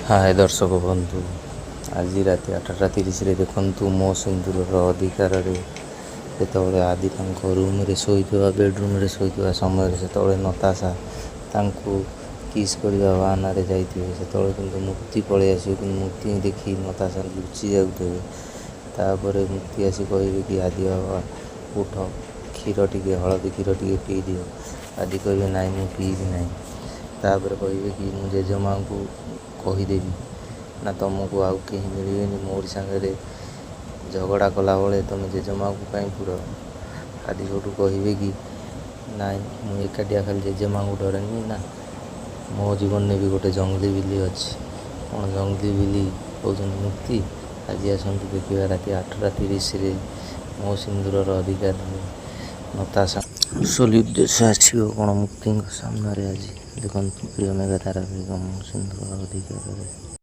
हाय दर्शक बंधु आज राति 8:30 देखु मो सिंदूर अधिकार जो आदि रूम रे शोवा बेडरूम रे शोवा समय से नताशा किस करने बाहाना जाइए से मुक्ति पलि आस मुक्ति देखी नताशा लुचि जाऊे मुक्ति आसी कहे कि आदि बाबा उठ क्षीर टे हलदी क्षीर टे पी दियो। आदि कहे ना मु पीबी ना तापर कहे कि मु जेजेमा को कहीदेवी ना तुमको आउ कहीं मिले मोर सांगे झगड़ा कला बेले तुम जेजेमा को कहीं पुर। आदि सब कहे कि ना मुझे एकाटिया खाली जेजेमा को डरेनी ना मो जीवन में भी गोटे जंगली बिल्ली अच्छी कौन जंगली बिल्ली कौन मुक्ति। आज आसतु देखा राति 8:30 मो सिंदूर अधिकार नताशा असली उद्देश्य आसो कौन मुक्ति सामने आज देखो प्रिय मेघा तारा मो सिंदूर अधिकार।